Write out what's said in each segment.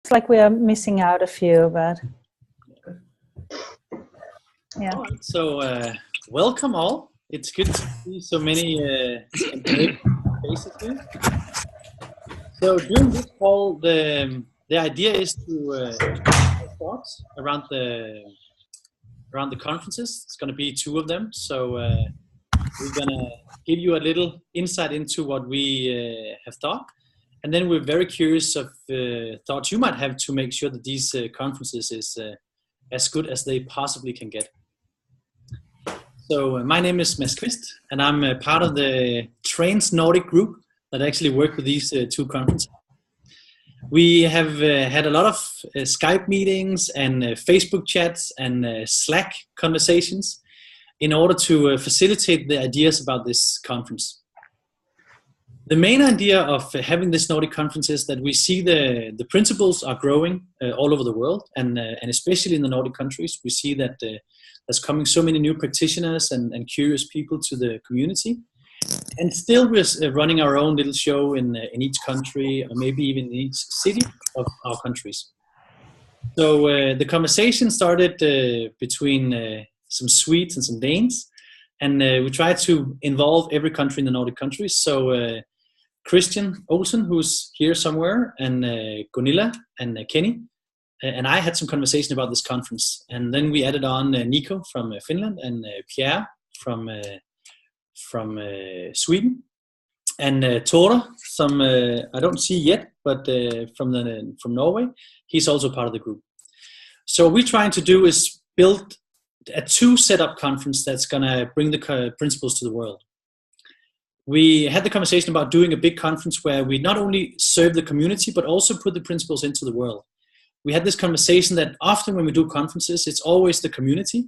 It's like we are missing out a few, but yeah. All right, so welcome all. It's good to see so many faces here. So during this call, the idea is to share thoughts around the conferences. It's going to be 2 of them. So we're going to give you a little insight into what we have thought. And then we're very curious of thoughts you might have to make sure that these conferences is as good as they possibly can get. So my name is Mads Kvist, and I'm part of the Trains Nordic group that actually work with these 2 conferences. We have had a lot of Skype meetings and Facebook chats and Slack conversations in order to facilitate the ideas about this conference. The main idea of having this Nordic conference is that we see the principles are growing all over the world, and especially in the Nordic countries. We see that there's coming so many new practitioners and curious people to the community. And still we're running our own little show in each country, or maybe even in each city of our countries. So the conversation started between some Swedes and some Danes, and we tried to involve every country in the Nordic countries. So Christian Olsen, who's here somewhere, and Gunilla and Kenny, and I had some conversation about this conference. And then we added on Nico from Finland and Pierre from Sweden, and Tore, some I don't see yet, but from Norway. He's also part of the group. So what we're trying to do is build a 2 setup conference that's going to bring the principles to the world. We had the conversation about doing a big conference where we not only serve the community, but also put the principles into the world. We had this conversation that often when we do conferences, it's always the community.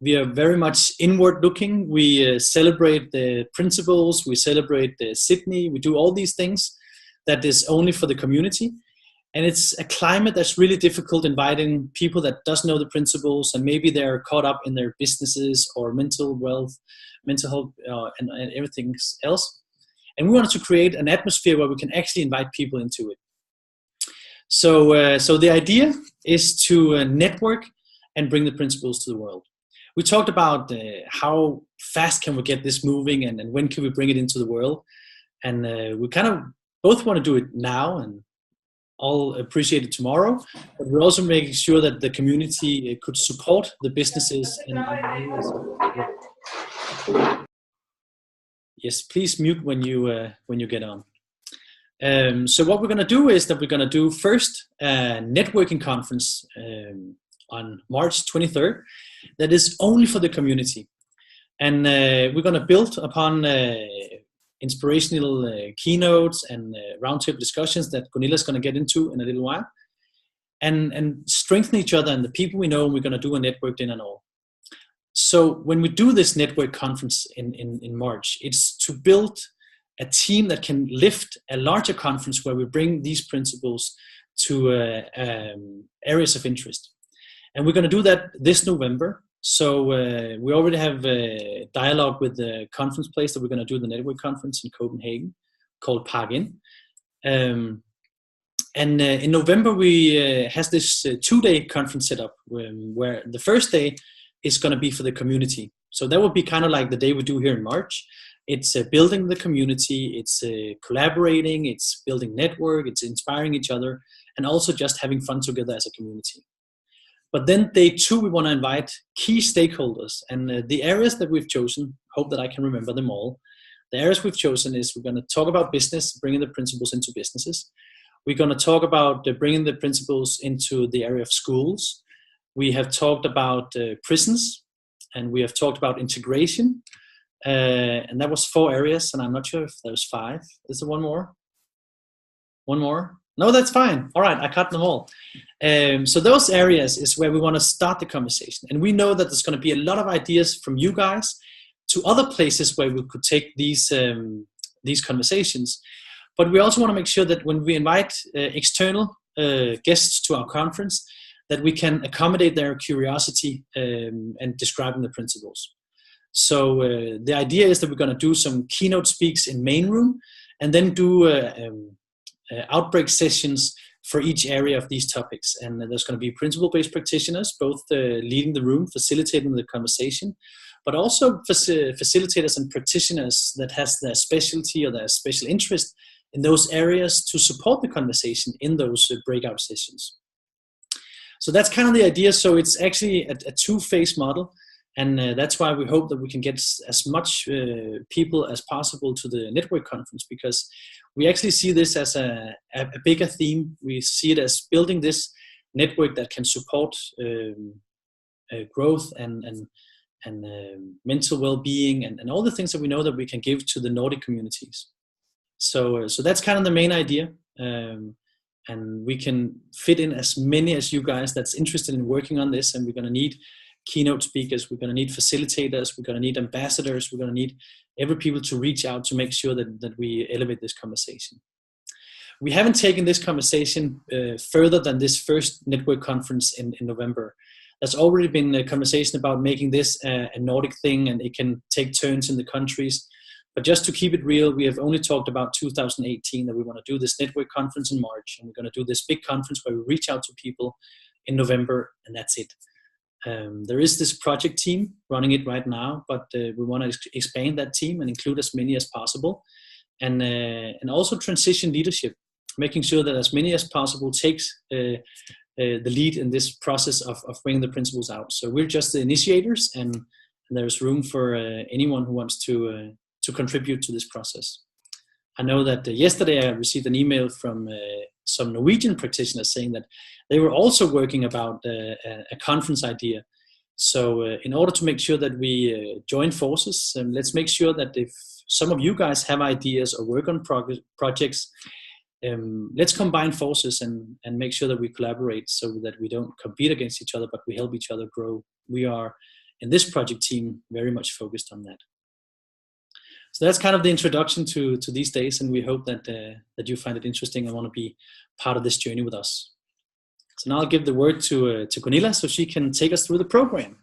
We are very much inward looking. We celebrate the principles. We celebrate Sydney. We do all these things that is only for the community. And it's a climate that's really difficult, inviting people that doesn't know the principles, and maybe they're caught up in their businesses or mental health, and everything else. And we wanted to create an atmosphere where we can actually invite people into it. So the idea is to network and bring the principles to the world. We talked about how fast can we get this moving, and when can we bring it into the world. And we kind of both want to do it now and all appreciate it tomorrow, but we're also making sure that the community could support the businesses. Yes, please mute when you get on. So what we're going to do is that we're going to do first a networking conference on March 23rd that is only for the community. And we're going to build upon inspirational keynotes and roundtable discussions that Gunilla is going to get into in a little while, and strengthen each other and the people we know. We're going to do a network dinner and all. So when we do this network conference in March, it's to build a team that can lift a larger conference where we bring these principles to areas of interest. And we're going to do that this November. So we already have a dialogue with the conference place that we're going to do the network conference in Copenhagen called Park In. And in November, we has this 2-day conference set up where the first day is going to be for the community. So that would be kind of like the day we do here in March. It's building the community, it's collaborating, it's building network, it's inspiring each other, and also just having fun together as a community. But then day 2, we want to invite key stakeholders, and the areas that we've chosen, hope that I can remember them all. The areas we've chosen is we're going to talk about business, bringing the principles into businesses. We're going to talk about bringing the principles into the area of schools. We have talked about prisons, and we have talked about integration. And that was 4 areas, and I'm not sure if there's 5. Is there one more? One more? No, that's fine. All right, I cut them all. So those areas is where we want to start the conversation. And we know that there's going to be a lot of ideas from you guys to other places where we could take these conversations. But we also want to make sure that when we invite external guests to our conference, that we can accommodate their curiosity and describing the principles. So the idea is that we're going to do some keynote speaks in main room, and then do outbreak sessions for each area of these topics. And there's going to be principle-based practitioners, both leading the room, facilitating the conversation, but also facilitators and practitioners that has their specialty or their special interest in those areas to support the conversation in those breakout sessions. So that's kind of the idea. So it's actually a two-phase model. And that's why we hope that we can get as much people as possible to the network conference, because we actually see this as a bigger theme. We see it as building this network that can support growth and mental well-being and all the things that we know that we can give to the Nordic communities. So that's kind of the main idea. And we can fit in as many as you guys that's interested in working on this, and we're going to need keynote speakers, we're going to need facilitators, we're going to need ambassadors, we're going to need every people to reach out to make sure that we elevate this conversation. We haven't taken this conversation further than this first network conference in November. There's already been a conversation about making this a Nordic thing, and it can take turns in the countries. But just to keep it real, we have only talked about 2018, that we want to do this network conference in March, and we're going to do this big conference where we reach out to people in November, and that's it. There is this project team running it right now, but we want to expand that team and include as many as possible, and also transition leadership, making sure that as many as possible takes the lead in this process of bringing the principles out. So we're just the initiators, and there's room for anyone who wants to contribute to this process. I know that yesterday I received an email from some Norwegian practitioners saying that they were also working about a conference idea. So in order to make sure that we join forces, let's make sure that if some of you guys have ideas or work on projects, let's combine forces and make sure that we collaborate, so that we don't compete against each other, but we help each other grow. We are, in this project team, very much focused on that. So that's kind of the introduction to these days, and we hope that you find it interesting and want to be part of this journey with us. So now I'll give the word to Gunilla, so she can take us through the program.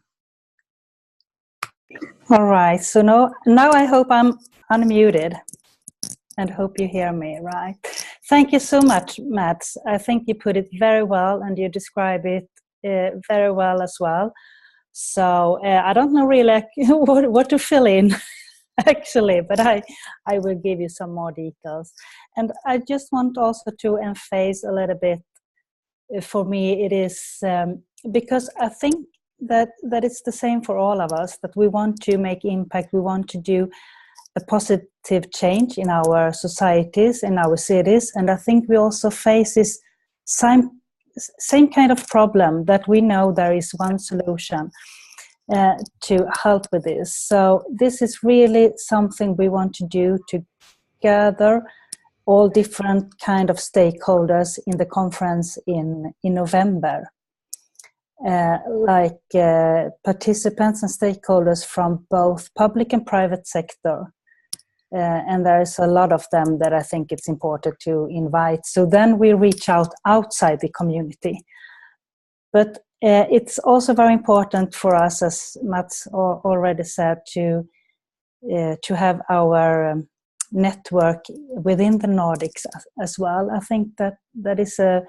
All right. So now I hope I'm unmuted, and hope you hear me, right? Thank you so much, Mats. I think you put it very well, and you describe it very well as well. So I don't know really what to fill in. Actually, but I will give you some more details. And I just want also to emphasize a little bit, for me it is, because I think that it's the same for all of us, that we want to make impact, we want to do a positive change in our societies, in our cities, and I think we also face this same kind of problem, that we know there is one solution to help with this. So this is really something we want to do, to gather all different kind of stakeholders in the conference in November, like participants and stakeholders from both public and private sector. And there's a lot of them that I think it's important to invite. So then we reach out outside the community. But it's also very important for us, as Mats already said, to have our network within the Nordics as well. I think that is a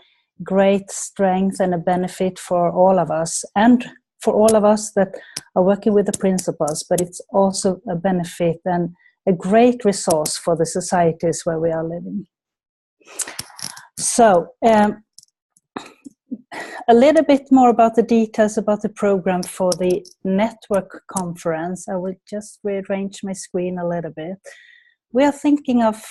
great strength and a benefit for all of us, and for all of us that are working with the principles, but it's also a benefit and a great resource for the societies where we are living. So a little bit more about the details about the program for the network conference. I will just rearrange my screen a little bit. We are thinking of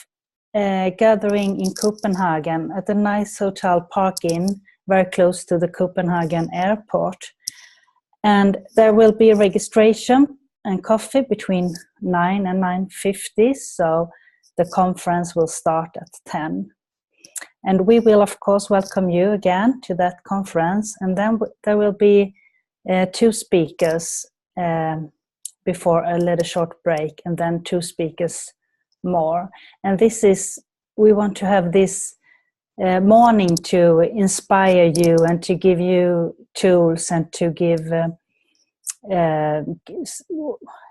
gathering in Copenhagen at a nice hotel Park Inn, very close to the Copenhagen airport. And there will be a registration and coffee between 9 and 9:50. So the conference will start at 10. And we will, of course, welcome you again to that conference. And then there will be 2 speakers before a little short break, and then 2 speakers more. And we want to have this morning to inspire you and to give you tools and to give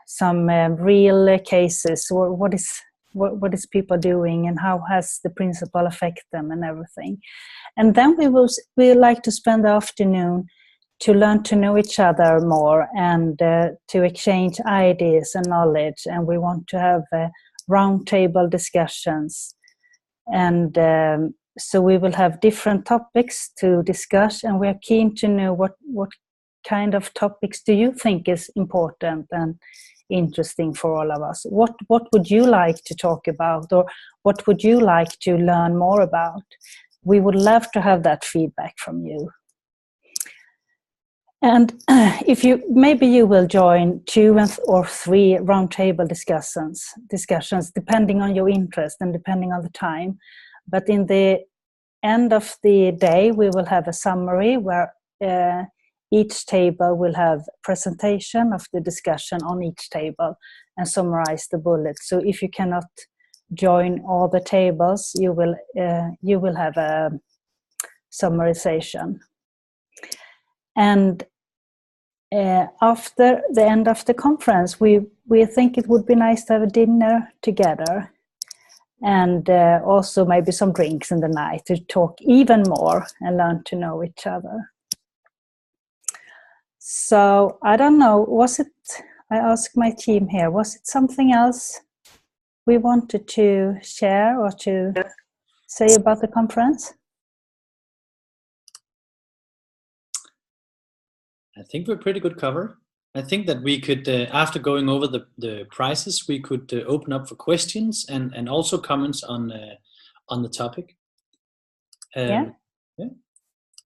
some real cases. What is what is people doing and how has the principle affect them and everything. And then we like to spend the afternoon to learn to know each other more and to exchange ideas and knowledge. And we want to have roundtable discussions. And so we will have different topics to discuss, and we are keen to know what kind of topics do you think is important and interesting for all of us. What would you like to talk about, or what would you like to learn more about? We would love to have that feedback from you. And if maybe you will join 2 or 3 roundtable discussions depending on your interest and depending on the time. But in the end of the day, we will have a summary where each table will have a presentation of the discussion on each table and summarize the bullets. So if you cannot join all the tables, you will have a summarization. And after the end of the conference, we think it would be nice to have a dinner together, and also maybe some drinks in the night to talk even more and learn to know each other. So I don't know, I asked my team here, was it something else we wanted to share or to say about the conference? I think we're pretty good cover. I think that we could, after going over the prices, we could open up for questions and also comments on the topic. Yeah.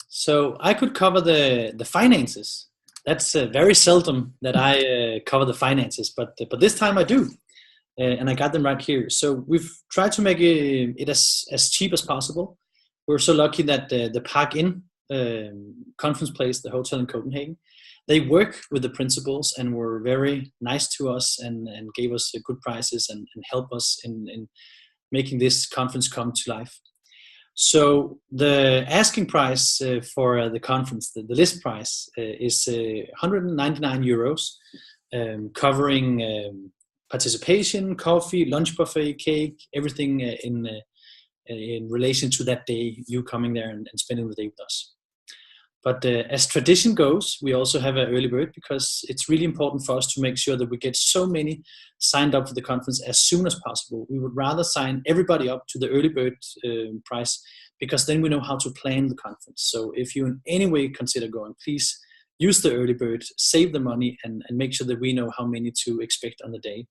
So I could cover the finances. That's very seldom that I cover the finances, but this time I do, and I got them right here. So we've tried to make it as cheap as possible. We're so lucky that the Park Inn conference place, the hotel in Copenhagen, they work with the principals and were very nice to us and gave us good prices and help us in making this conference come to life. So the asking price for the conference, the list price, is 199 euros, covering participation, coffee, lunch buffet, cake, everything in relation to that day, you coming there and spending the day with us. But as tradition goes, we also have an early bird because it's really important for us to make sure that we get so many signed up for the conference as soon as possible. We would rather sign everybody up to the early bird price because then we know how to plan the conference. So if you in any way consider going, please use the early bird, save the money, and make sure that we know how many to expect on the day.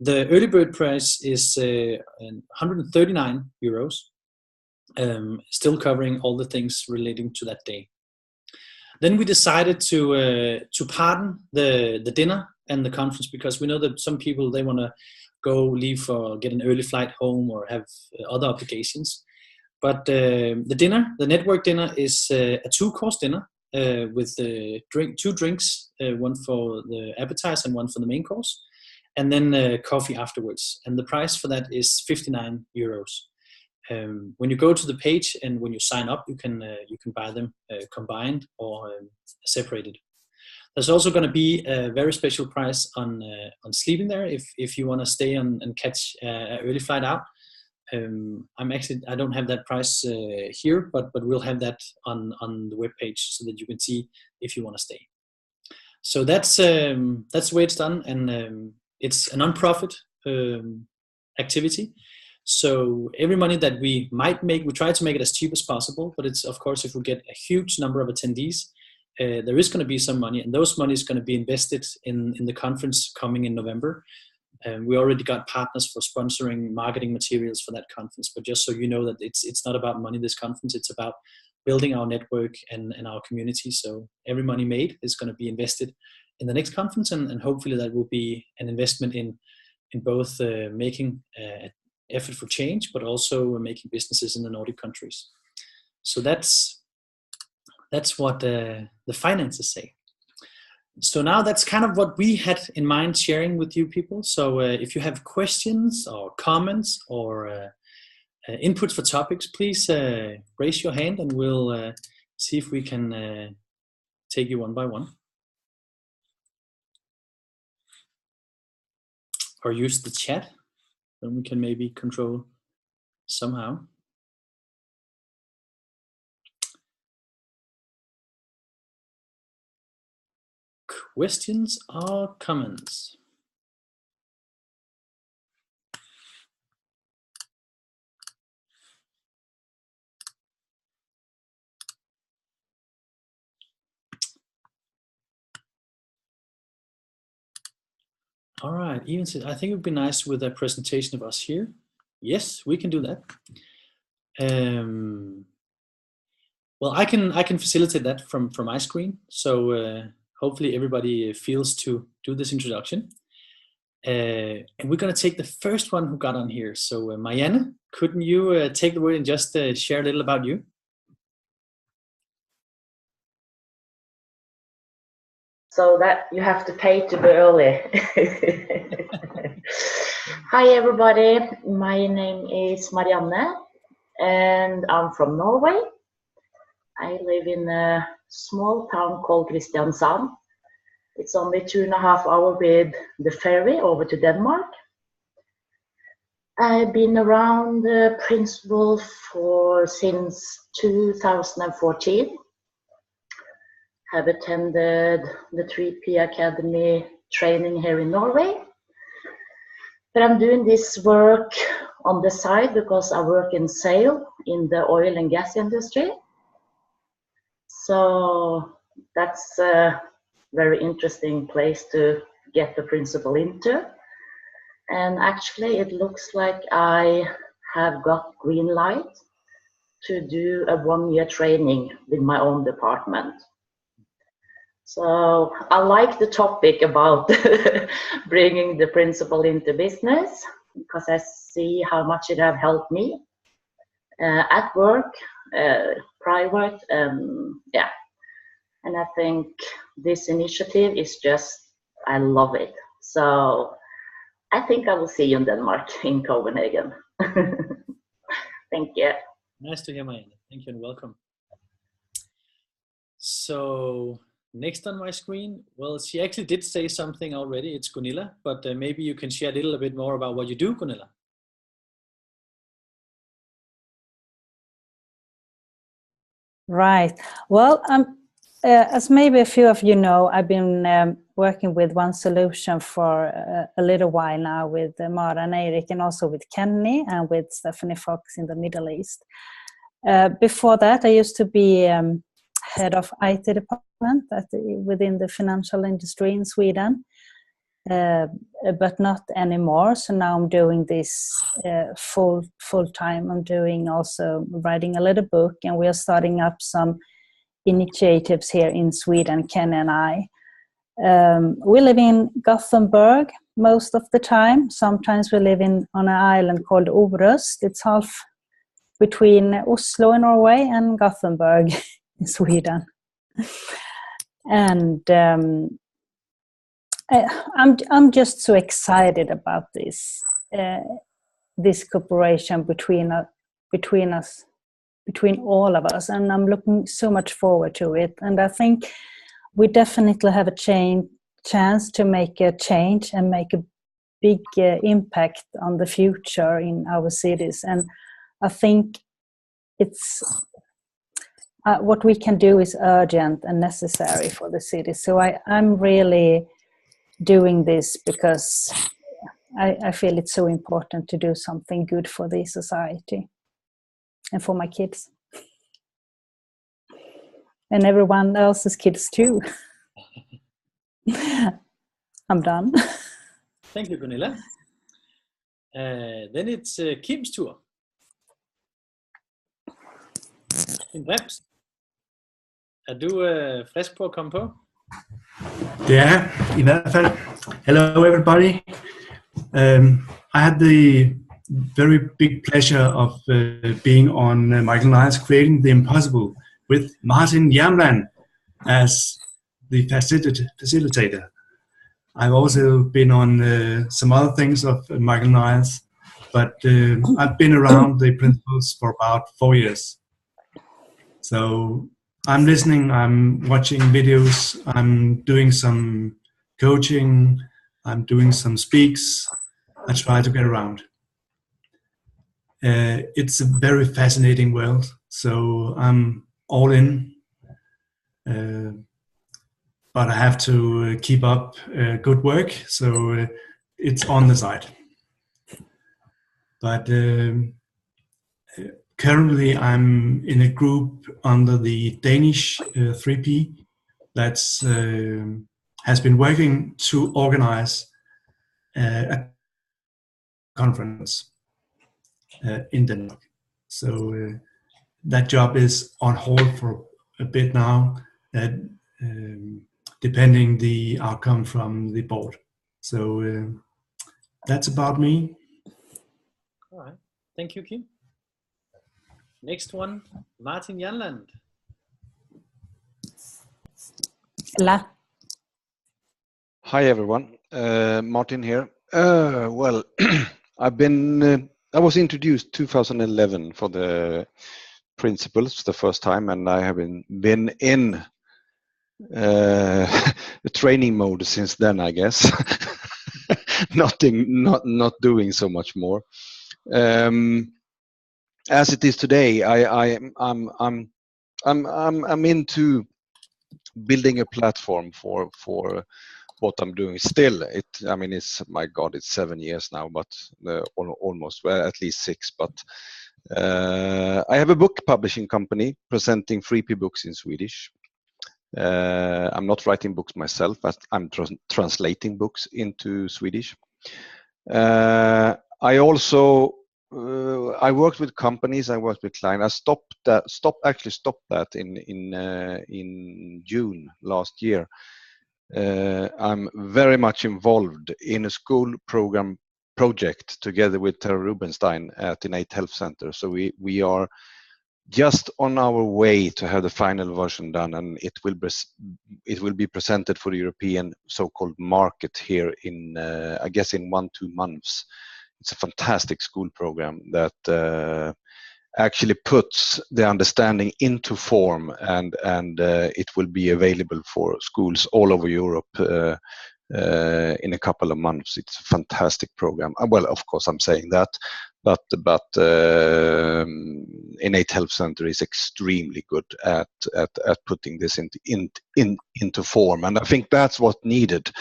The early bird price is 139 euros, still covering all the things relating to that day. Then we decided to pardon the dinner and the conference because we know that some people, they want to leave or get an early flight home or have other obligations. But the dinner, the network dinner, is a 2-course dinner with 2 drinks, one for the appetizer and one for the main course, and then coffee afterwards. And the price for that is 59 euros. When you go to the page and when you sign up, you can buy them combined or separated. There's also going to be a very special price on sleeping there if you want to stay and catch an early flight out. I don't have that price here, but we'll have that on the webpage so that you can see if you want to stay. So that's the way it's done, and it's a non-profit activity. So every money that we might make, we try to make it as cheap as possible. But it's, of course, if we get a huge number of attendees, there is going to be some money, and those money is going to be invested in the conference coming in November. We already got partners for sponsoring marketing materials for that conference. But just so you know that it's not about money, this conference, it's about building our network and our community. So every money made is going to be invested in the next conference, and hopefully that will be an investment in both making effort for change, but also making businesses in the Nordic countries. So that's what the finances say. So now that's kind of what we had in mind sharing with you people. So if you have questions or comments or inputs for topics, please raise your hand and we'll see if we can take you one by one. Or use the chat. then we can maybe control somehow. Questions or comments? All right, even said, I think it would be nice with a presentation of us here. Yes, we can do that. Well, I can facilitate that from my screen. So hopefully everybody feels to do this introduction. And we're going to take the first one who got on here. So Marianne, couldn't you take the word and just share a little about you? So that you have to pay to be early. Hi everybody, my name is Marianne and I'm from Norway. I live in a small town called Kristiansand. It's only 2.5 hours with the ferry over to Denmark. I've been around the principal since 2014. Have attended the 3P Academy training here in Norway. But I'm doing this work on the side because I work in sales in the oil and gas industry. So that's a very interesting place to get the principal into. And actually it looks like I have got green light to do a 1-year training with my own department. So I like the topic about bringing the principal into business because I see how much it have helped me at work, private, yeah. And I think this initiative is just, I love it. So I think I will see you in Denmark, in Copenhagen. Thank you. Nice to hear, Marianne. Thank you and welcome. So next on my screen, well, she actually did say something already. It's Gunilla, but maybe you can share a little bit more about what you do, Gunilla. Right. Well, as maybe a few of you know, I've been working with One Solution for a little while now with Mara and Eric, and also with Kenny and with Stephanie Fox in the Middle East. Before that, I used to be head of IT department within the financial industry in Sweden, but not anymore. So now I'm doing this full time. I'm doing also writing a little book, and we are starting up some initiatives here in Sweden, Ken and I. We live in Gothenburg most of the time. Sometimes we live on an island called Orust. It's half between Oslo in Norway and Gothenburg in Sweden. And I'm just so excited about this cooperation between us, between all of us, and I'm looking so much forward to it. And I think we definitely have a chance to make a change and make a big impact on the future in our cities. And I think it's what we can do is urgent and necessary for the city. So I'm really doing this because I feel it's so important to do something good for the society and for my kids and everyone else's kids too. I'm done. Thank you, Gunilla. Then it's Kim's tur. Kim Brems, du frisk på at komme på? Det er i hvert fald. Hello everybody. I had the very big pleasure of being on Michael Nyers Creating the Impossible with Martin Jamland as the facilitator. I've also been on some other things of Michael Nyers, but I've been around the principles for about 4 years. So I'm listening, I'm watching videos, I'm doing some coaching, I'm doing some speaks. I try to get around. It's a very fascinating world, so I'm all in. But I have to keep up good work, so it's on the side. But currently, I'm in a group under the Danish 3P that's has been working to organize a conference in Denmark. So that job is on hold for a bit now, depending the outcome from the board. So that's about me. All right. Thank you, Kim. Next one, Martin Janland. La. Hi everyone, Martin here. Well, I was introduced 2011 for the principles the first time, and I have been in training mode since then, I guess. not doing so much more. As it is today, I'm into building a platform for what I'm doing still. It's, my God, it's 7 years now, but almost, well, at least 6. But I have a book publishing company presenting 3P books in Swedish. I'm not writing books myself, but I'm translating books into Swedish. I also I worked with companies, I worked with clients. I stopped that in June last year. I'm very much involved in a school program project together with Tara Rubenstein at Innate Health Center. So we are just on our way to have the final version done, and it will be presented for the European so-called market here in I guess in 1-2 months. It's a fantastic school program that actually puts the understanding into form, and it will be available for schools all over Europe in a couple of months. It's a fantastic program. Well, of course, I'm saying that, but Innate Health Center is extremely good at putting this into form, and I think that's what needed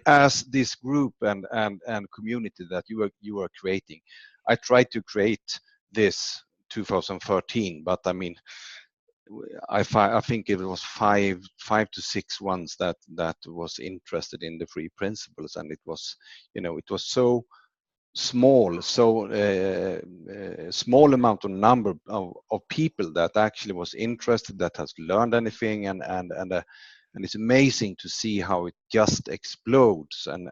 as this group and community that you are creating. I tried to create this 2013, but I mean, I think it was 5 to 6 ones that was interested in the 3 principles, and it was so small, small amount of number of people that actually was interested, that has learned anything, and it's amazing to see how it just explodes, and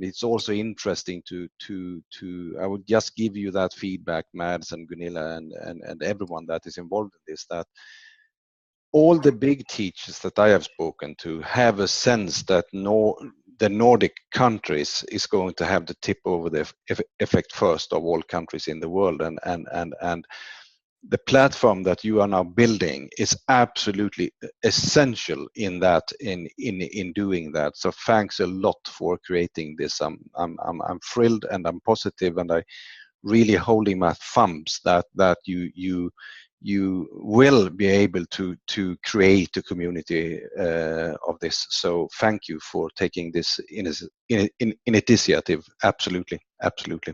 it's also interesting to I would just give you that feedback, Mads and Gunilla and everyone that is involved in this, that all the big teachers that I have spoken to have a sense that the Nordic countries is going to have the tip over the effect first of all countries in the world, and the platform that you are now building is absolutely essential in that, in doing that. So thanks a lot for creating this. I'm thrilled and I'm positive, and I really holding my thumbs that you will be able to create a community of this. So thank you for taking this in initiative. Absolutely. Right.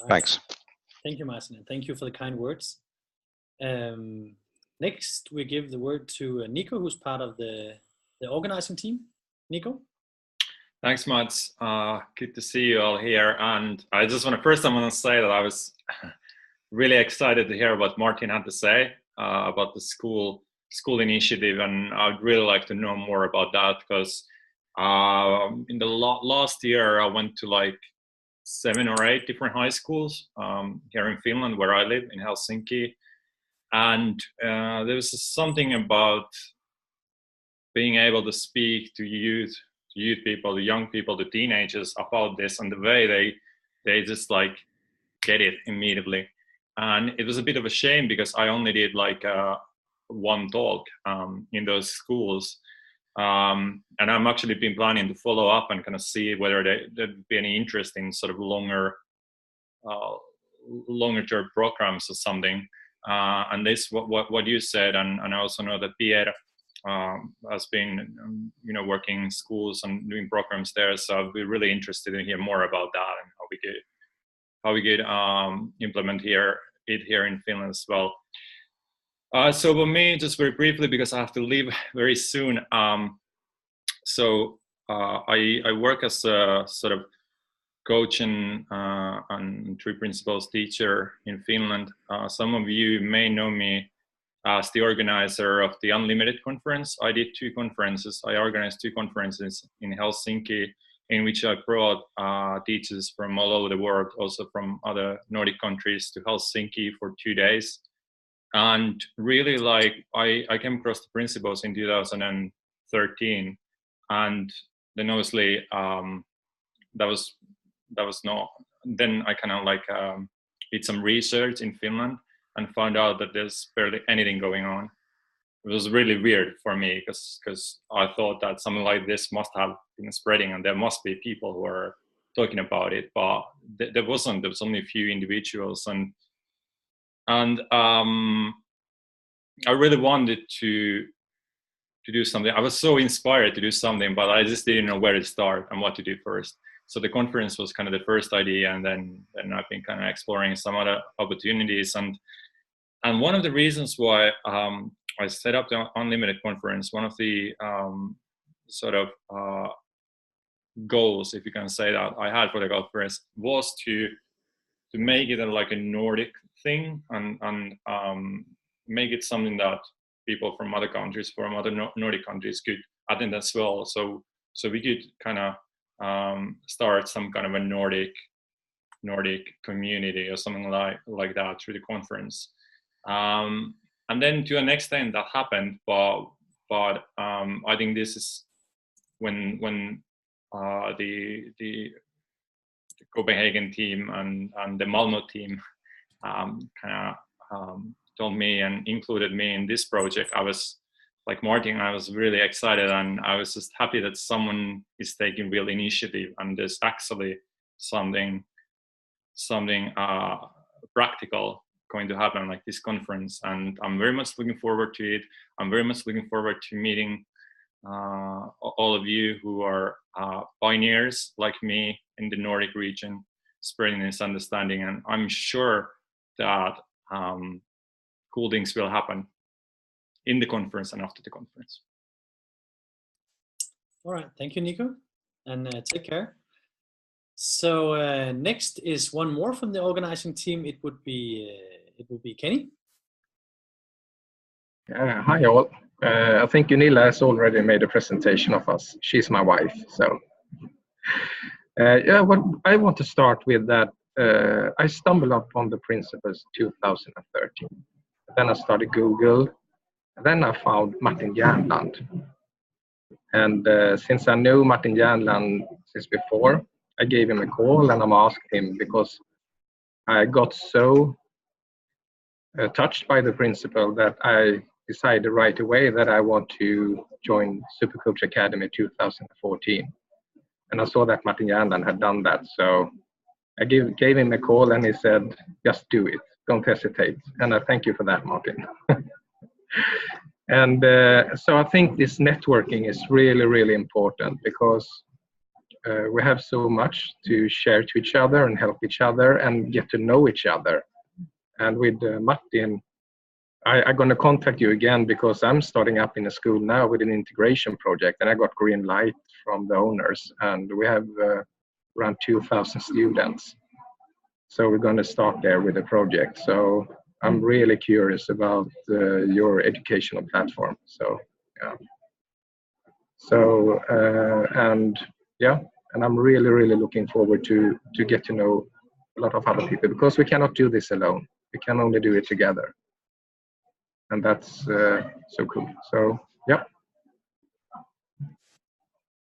Thanks. Thank you, Martin, and thank you for the kind words. Next, we give the word to Nico, who's part of the organizing team. Nico? Thanks, Mads. Good to see you all here. And I just want to say that I was really excited to hear what Martin had to say about the school initiative, and I'd really like to know more about that, because in the last year I went to like 7 or 8 different high schools here in Finland, where I live, in Helsinki, and there was something about being able to speak to youth people, the young people, the teenagers about this, and the way they just like get it immediately. And it was a bit of a shame, because I only did like one talk in those schools, and I'm actually been planning to follow up and kind of see whether there'd be any interest in sort of longer longer term programs or something. And this what you said, and I also know that Pierre has been working in schools and doing programs there. So I'd be really interested in hear more about that and how we could implement it here in Finland as well. So for me, just very briefly, because I have to leave very soon. So I work as a sort of coach and three principles teacher in Finland. Some of you may know me as the organizer of the Unlimited conference. I did 2 conferences. I organized 2 conferences in Helsinki, in which I brought teachers from all over the world, also from other Nordic countries, to Helsinki for 2 days. And really, like, I came across the principles in 2013, and then obviously that was not. Then I kind of like did some research in Finland and found out that there's barely anything going on. It was really weird for me because I thought that something like this must have been spreading and there must be people who are talking about it, but there wasn't. There was only a few individuals, and I really wanted to do something. I was so inspired to do something, but I just didn't know where to start and what to do first. So the conference was kind of the first idea, and then I've been kind of exploring some other opportunities. And one of the reasons why I set up the Unlimited conference, one of the sort of goals, if you can say that, I had for the conference was to make it like a Nordic thing and make it something that people from other countries, from other Nordic countries, could attend as well. So we could kind of start some kind of a Nordic community or something like that through the conference. And then to an extent that happened, but I think this is when the Copenhagen team and the Malmö team kind of told me and included me in this project. I was like Martin, I was really excited, and I was just happy that someone is taking real initiative and there's actually something practical going to happen, like this conference. And I'm very much looking forward to it. I'm very much looking forward to meeting all of you who are pioneers like me in the Nordic region, spreading this understanding. And I'm sure that cool things will happen in the conference and after the conference. All right, thank you, Nico, and take care. So next is one more from the organizing team. It would be Kenny. Hi all. I think Gunilla has already made a presentation of us. She's my wife. So what I want to start with that I stumbled upon the principles 2013. Then I started Google. Then I found Martin Jernland. And since I know Martin Jernland since before, I gave him a call and I asked him because I got so touched by the principle that I decided right away that I want to join Supercoach Academy 2014. And I saw that Martin Jernland had done that. So I gave him a call and he said, just do it. Don't hesitate. And I thank you for that, Martin. And so I think this networking is really, really important because we have so much to share to each other and help each other and get to know each other. And with Martin, I'm going to contact you again because I'm starting up in a school now with an integration project, and I got green light from the owners, and we have around 2,000 students. So we're going to start there with a project. So I'm really curious about your educational platform. So yeah. So and I'm really, really looking forward to get to know a lot of other people because we cannot do this alone. We can only do it together. And that's so cool. So, yeah.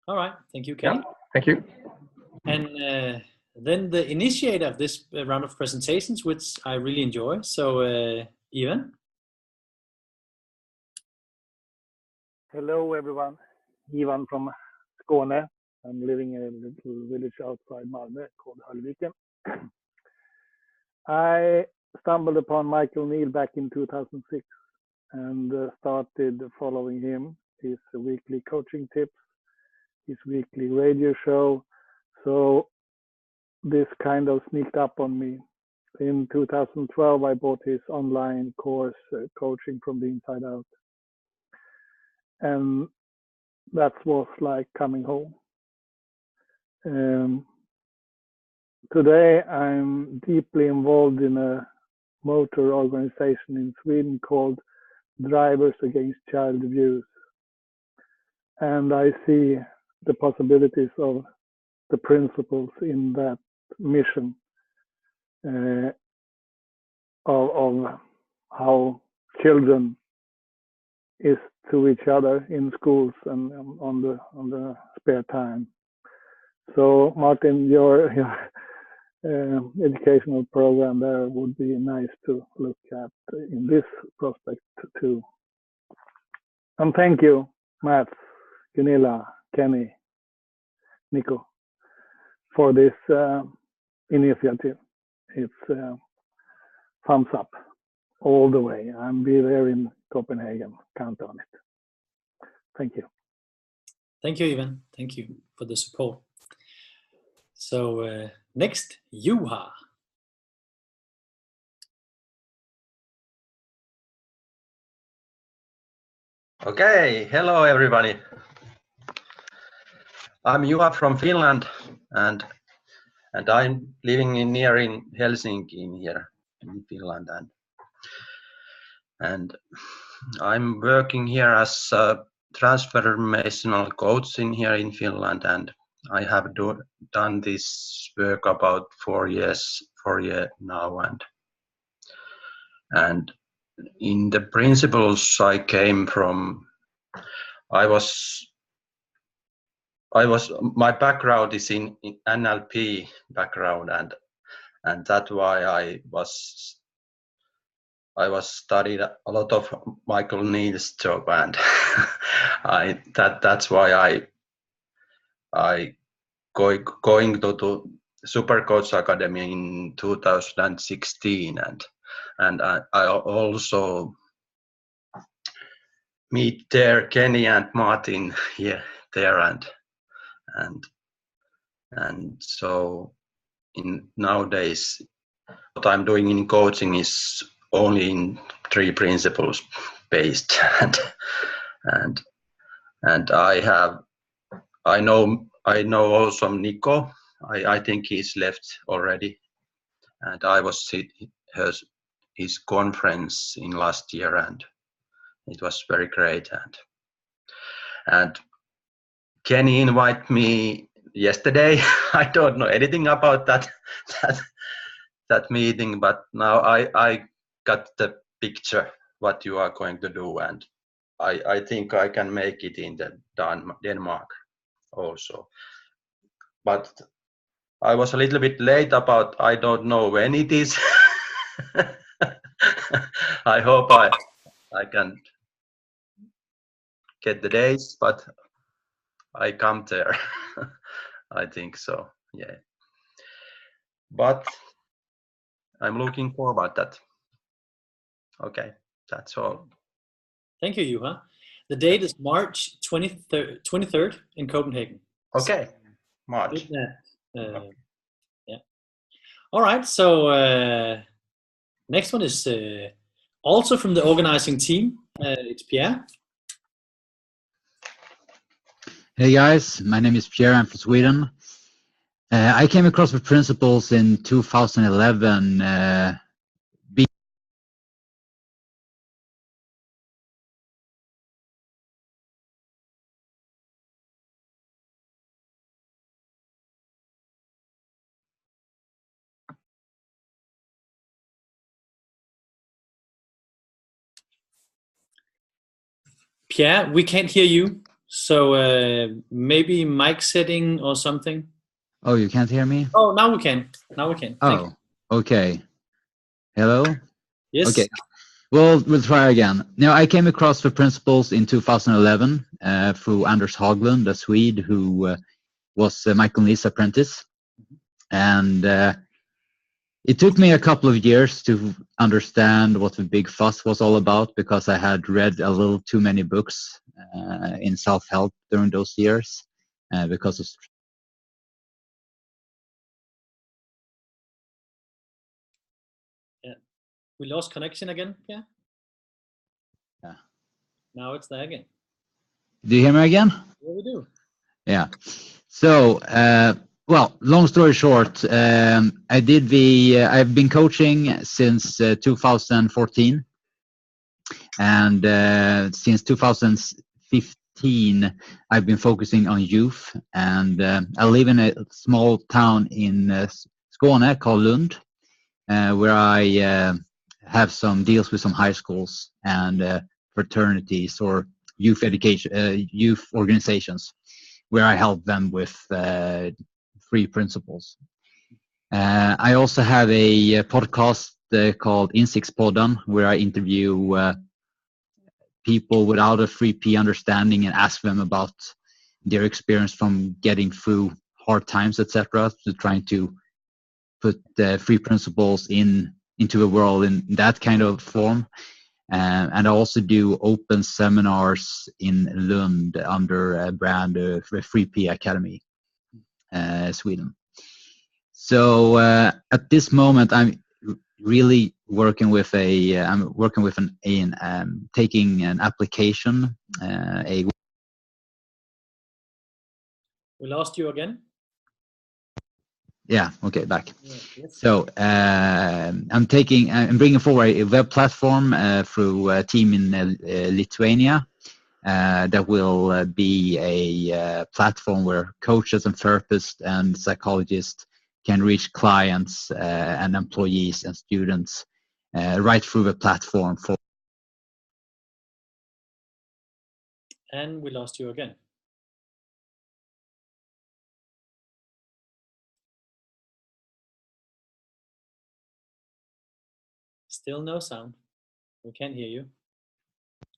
All right. Thank you, Kenny. Yeah, thank you. And then the initiator of this round of presentations, which I really enjoy. So, Ivan. Hello, everyone. Ivan from Skåne. I'm living in a little village outside Malmö called Höllviken. I stumbled upon Michael Neal back in 2006 and started following him, his weekly coaching tips, his weekly radio show. So this kind of sneaked up on me. In 2012, I bought his online course, Coaching from the Inside Out. And that was like coming home. Today, I'm deeply involved in a motor organization in Sweden called Drivers Against Child Abuse. And I see the possibilities of the principles in that mission of how children is to each other in schools and on the spare time. So Martin, your educational program there would be nice to look at in this prospect too. And thank you, Mats, Gunilla, Kenny, Nico, for this initiative. It's thumbs up all the way. I'll be there in Copenhagen. Count on it. Thank you. Thank you, Ivan. Thank you for the support. So next, Juha. Okay, hello everybody. I'm Juha from Finland, and I'm living near in Helsinki here in Finland, and I'm working here as a transformational coach here in Finland, and I have done this work about 4 years now, and in the principles I came from, my background is in NLP background, and that's why I was studied a lot of Michael Neal's job, and that's why I going to Super Coach Academy in 2016, and I also meet there Kenny and Martin here there, and so nowadays what I'm doing in coaching is only in 3 principles based, and I know also Nico. I think he's left already, and I was at his conference in last year, and it was very great, and Kenny invited me yesterday. I don't know anything about that meeting, but now I got the picture what you are going to do, and I think I can make it in Denmark also. But I was a little bit late about, I don't know when it is. I hope I can get the days, but I come there. I think so, yeah. But I'm looking forward to that. Okay, that's all. Thank you, Juha. The date is March 23rd in Copenhagen. Okay, March. Yeah. All right, so next one is also from the organizing team. It's Pierre. Hey guys, my name is Pierre. I'm from Sweden. I came across the principles in 2011. Pierre, we can't hear you. So maybe mic setting or something. Oh, you can't hear me? Oh, now we can. Now we can. Oh, okay. Hello? Yes. Okay. Well, we'll try again. Now, I came across the principles in 2011 through Anders Haglund, a Swede who was Michael Neal's apprentice. And It took me a couple of years to understand what the big fuss was all about, because I had read a little too many books in self-help during those years because of We lost connection again, yeah? Yeah. Now it's there again. Do you hear me again? Yeah, we do. Yeah. So, well, long story short, I've been coaching since 2014, and since 2015, I've been focusing on youth. And I live in a small town in Skåne called Lund, where I have some deals with some high schools and fraternities or youth education, youth organizations, where I help them with 3 principles. I also have a podcast called Insiktspodden, where I interview people without a 3P understanding and ask them about their experience from getting through hard times, etc. So trying to put the 3 principles into the world in that kind of form. And I also do open seminars in Lund under a brand of 3P Academy, Sweden. So at this moment, I'm really working with taking an application. We lost you again. Yeah. Okay. Back. Yeah, yes. So I'm bringing forward a web platform through a team in Lithuania that will be a platform where coaches and therapists and psychologists can reach clients and employees and students right through the platform. And we lost you again. Still no sound. We can't hear you.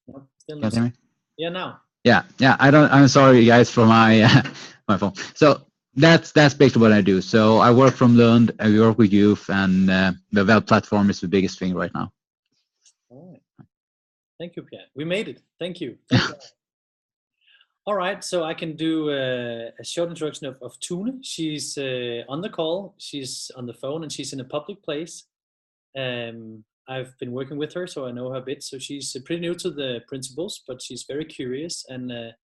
No, still no Can't hear sound. me? Yeah, now. Yeah. I'm sorry, guys, for my my phone. So that's basically what I do. So I work from Lund. I work with youth, and the web platform is the biggest thing right now. All right. Thank you, Pierre. We made it. Thank you. Thank you. All right, so I can do a short introduction of Tune. She's on the call, she's on the phone, and she's in a public place. I've been working with her, so I know her a bit. So she's pretty new to the principles, but she's very curious and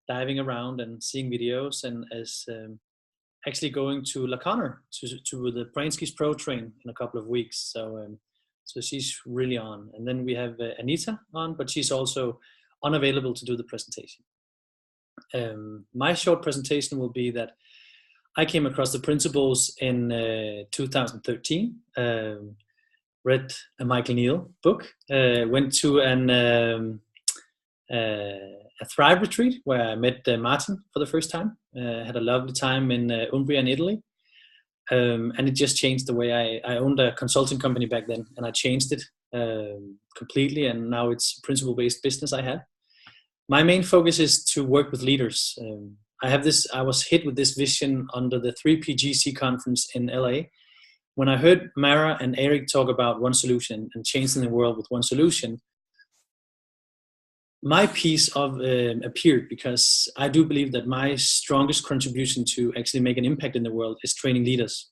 diving around and seeing videos, and as actually going to La Connor to the Brainskis Pro Train in a couple of weeks. So so she's really on. And then we have Anita on, but she's also unavailable to do the presentation. My short presentation will be that I came across the principles in 2013, read a Michael Neal book, went to a Thrive retreat where I met Martin for the first time, had a lovely time in Umbria in Italy. And it just changed the way I owned a consulting company back then, and I changed it completely, and now it's principle-based business I have. My main focus is to work with leaders. I was hit with this vision under the 3PGC conference in LA when I heard Mara and Eric talk about one solution and changing the world with one solution. My piece appeared, because I do believe that my strongest contribution to actually make an impact in the world is training leaders.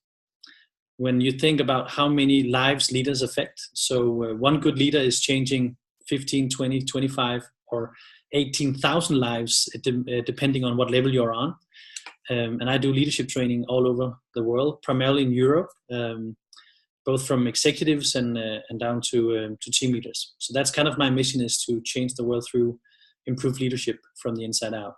When you think about how many lives leaders affect, so one good leader is changing 15, 20, 25, or 18,000 lives, depending on what level you're on. And I do leadership training all over the world, primarily in Europe, both from executives and down to team leaders. So that's kind of my mission, is to change the world through improved leadership from the inside out.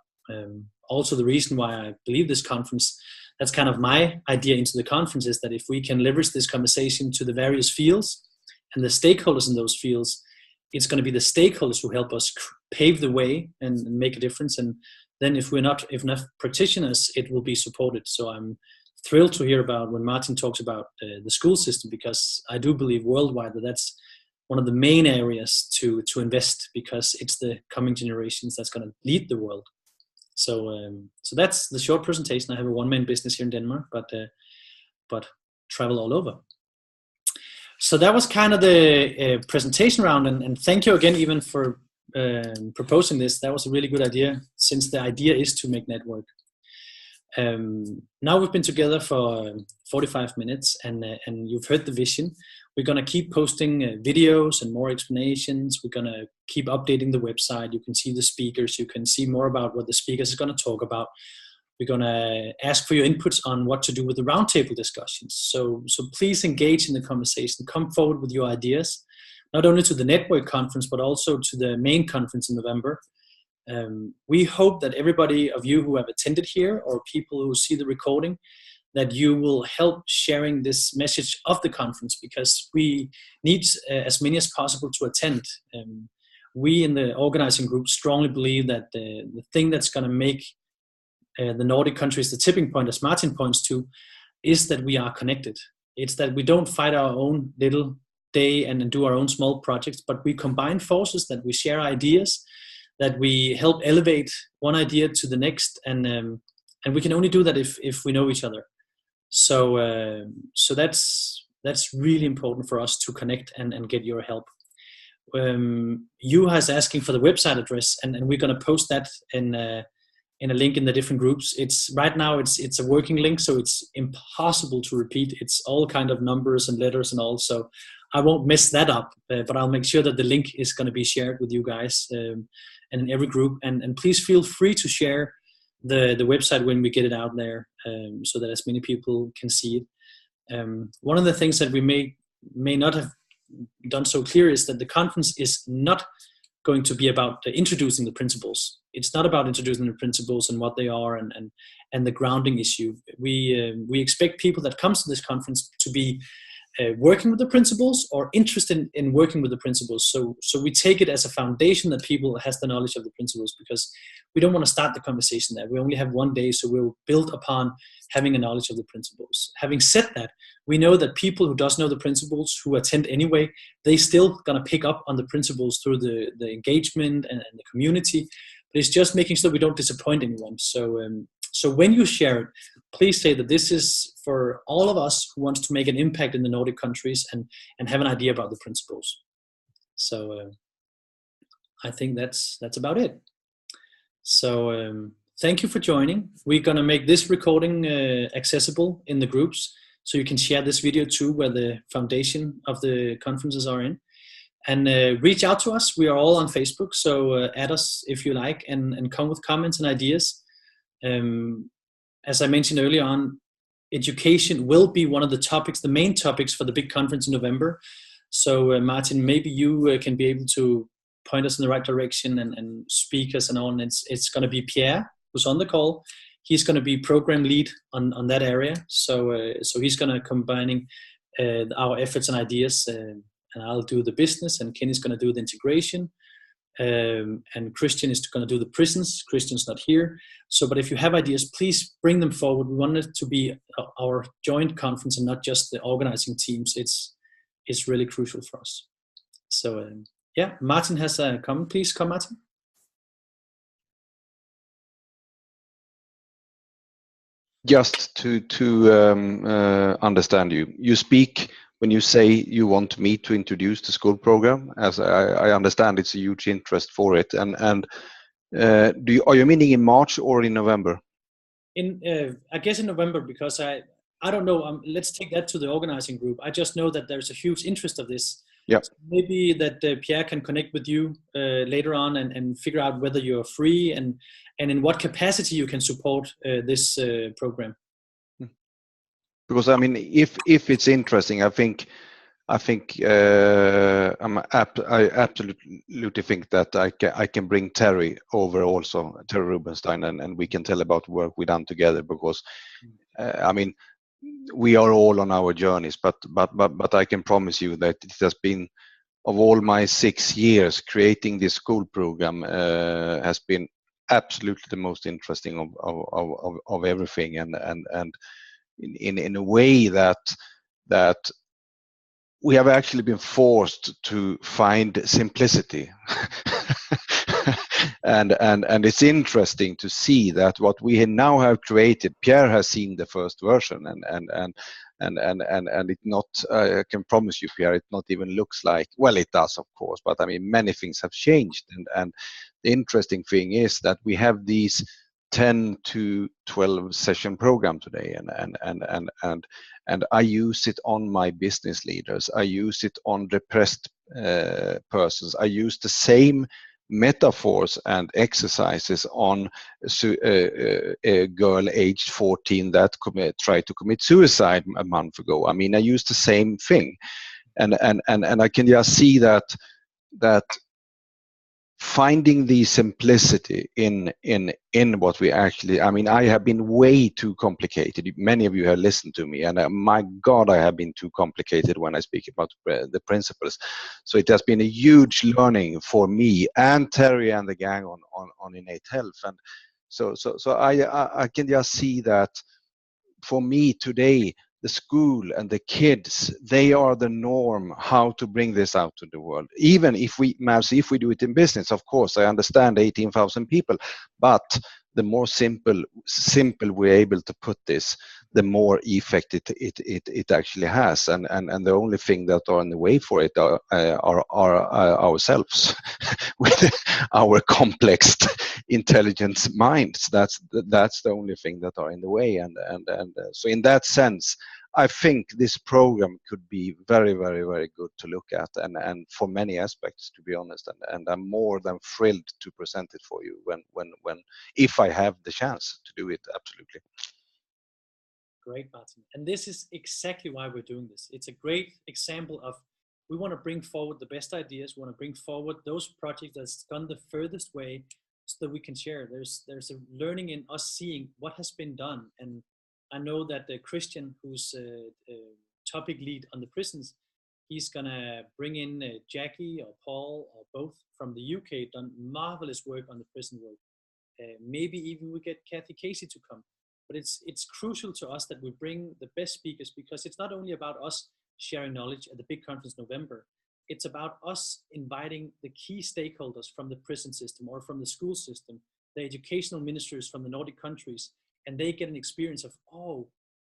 Also, the reason why I believe this conference, that's kind of my idea into the conference, is that if we can leverage this conversation to the various fields and the stakeholders in those fields, it's going to be the stakeholders who help us pave the way and make a difference. And then if enough practitioners, it will be supported. So I'm thrilled to hear about when Martin talks about the school system, because I do believe worldwide that that's one of the main areas to invest, because it's the coming generations that's going to lead the world. So so that's the short presentation. I have a one-man business here in Denmark, but travel all over. So that was kind of the presentation round, and thank you again even for proposing this. That was a really good idea, since the idea is to make network. Now we've been together for 45 minutes, and you've heard the vision. We're going to keep posting videos and more explanations. We're going to keep updating the website. You can see the speakers. You can see more about what the speakers are going to talk about. We're going to ask for your inputs on what to do with the roundtable discussions. So please engage in the conversation. Come forward with your ideas, not only to the network conference, but also to the main conference in November. We hope that everybody of you who have attended here, or people who see the recording, that you will help sharing this message of the conference, because we need as many as possible to attend. We in the organizing group strongly believe that the thing that's going to make the Nordic countries the tipping point, as Martin points to, is that we are connected. It's that we don't fight our own little day and do our own small projects, but we combine forces, that we share ideas, that we help elevate one idea to the next, and we can only do that if we know each other. So that's really important for us to connect and get your help. You has asking for the website address, and we're going to post that in a link in the different groups. It's right now it's a working link, so it's impossible to repeat. It's all kind of numbers and letters and all, so I won't mess that up, but I'll make sure that the link is going to be shared with you guys and in every group. And please feel free to share the website when we get it out there, so that as many people can see it. One of the things that we may not have done so clear is that the conference is not going to be about introducing the principles. It's not about introducing the principles and what they are and the grounding issue. We expect people that comes to this conference to be working with the principles or interested in working with the principles. So we take it as a foundation that people has the knowledge of the principles, because we don't want to start the conversation there. We only have one day, so we'll build upon having a knowledge of the principles. Having said that, we know that people who does know the principles, who attend anyway, they still gonna pick up on the principles through the engagement and the community. But it's just making sure we don't disappoint anyone. So when you share it, please say that this is for all of us who wants to make an impact in the Nordic countries and have an idea about the principles. So I think that's about it. So thank you for joining. We're going to make this recording accessible in the groups, so you can share this video too, where the foundation of the conferences are in. And reach out to us. We are all on Facebook, so add us if you like, and come with comments and ideas. As I mentioned earlier on, education will be one of the topics, the main topics for the big conference in November. So Martin, maybe you can be able to point us in the right direction and speak us and on. It's going to be Pierre who's on the call. He's going to be program lead on that area. So he's going to combining our efforts and ideas, and I'll do the business, and Kenny's going to do the integration. And Christian is going to do the prisons. Christian's not here. But if you have ideas, please bring them forward. We want it to be our joint conference and not just the organizing teams. It's really crucial for us. So yeah, Martin has a comment. Please come, Martin. Just to understand you, you speak when you say you want me to introduce the school program. As I understand, it's a huge interest for it. And are you meaning in March or in November? I guess in November, because I don't know. Let's take that to the organizing group. I just know that there's a huge interest of this. Yeah. So maybe that Pierre can connect with you later on and figure out whether you're free and in what capacity you can support this program. Because I mean, if it's interesting, I absolutely think that I can bring Terry over also, Terry Rubenstein, and we can tell about work we done together. Because I mean, we are all on our journeys, but I can promise you that it has been, of all my 6 years creating this school program, has been absolutely the most interesting of everything, and in a way that we have actually been forced to find simplicity. and it's interesting to see that what we now have created, Pierre has seen the first version, and and it not I can promise you, Pierre, it not even looks like, well, it does, of course, but I mean many things have changed, and the interesting thing is that we have these 10 to 12 session program today, and I use it on my business leaders, I use it on depressed persons, I use the same metaphors and exercises on a girl aged 14 that tried to commit suicide a month ago. I mean, I use the same thing, and I can just see that finding the simplicity in what we actually, I mean, I have been way too complicated. Many of you have listened to me, and my God, I have been too complicated when I speak about the principles. So it has been a huge learning for me and Terry and the gang on innate health. And so I can just see that for me today, the school and the kids, they are the norm how to bring this out to the world. Even if we do it in business, of course, I understand 18,000 people, but the more simple we're able to put this, the more effect it actually has. And the only thing that are in the way for it are ourselves with our complex intelligent minds. That's the only thing that are in the way. And so in that sense, I think this program could be very, very, very good to look at, and for many aspects, to be honest. And I'm more than thrilled to present it for you when if I have the chance to do it. Absolutely. Great, Martin. And this is exactly why we're doing this. It's a great example of, we want to bring forward the best ideas. We want to bring forward those projects that's gone the furthest way, so that we can share. There's a learning in us seeing what has been done. And I know that Christian, who's topic lead on the prisons, he's gonna bring in Jackie or Paul or both from the UK, done marvelous work on the prison work. Maybe even we get Kathy Casey to come. But it's crucial to us that we bring the best speakers, because it's not only about us sharing knowledge at the big conference in November. It's about us inviting the key stakeholders from the prison system or from the school system, the educational ministers from the Nordic countries, and they get an experience of, oh,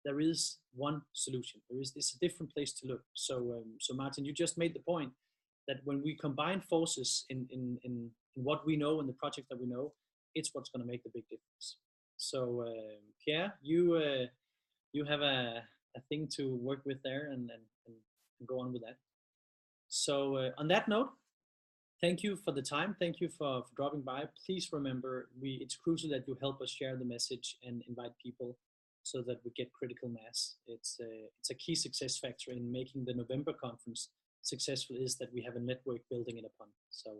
there is one solution. It's a different place to look. So Martin, you just made the point that when we combine forces in what we know and the project that we know, it's what's going to make the big difference. So Pierre, you have a thing to work with there and go on with that. So on that note, thank you for the time. Thank you for dropping by. Please remember, it's crucial that you help us share the message and invite people so that we get critical mass. It's a key success factor in making the November conference successful, is that we have a network building it upon. So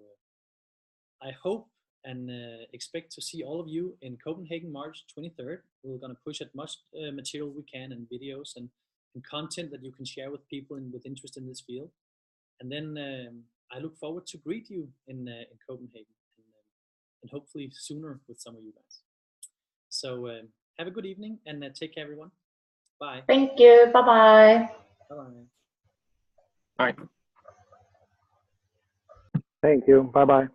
I hope and expect to see all of you in Copenhagen, March 23rd. We're going to push as much material we can, and videos and content that you can share with people with interest in this field. And then I look forward to greet you in Copenhagen, and hopefully sooner with some of you guys. So have a good evening, and take care, everyone. Bye. Thank you. Bye-bye. Bye. Bye. Thank you. Bye-bye.